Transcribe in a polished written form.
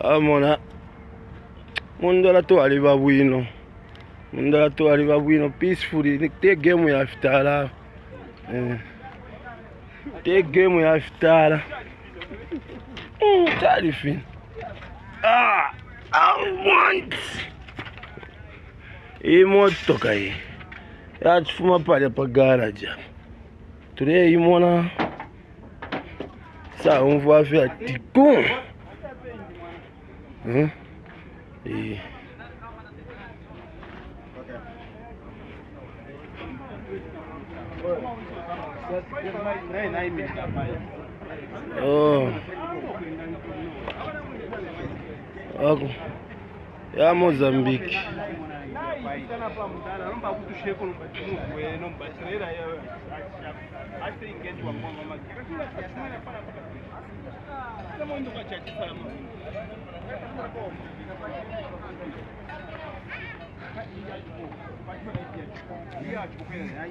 Amona Mundala to aliva bwino. Mundala to aliva bwino peacefully. Take game ya fitala. Take game ya fitala. Tarifin. I want. Imotoka hii. Yachufuma pale pa garage. Today imona. Ça on va faire ticon. Et oh, ya Mozambique.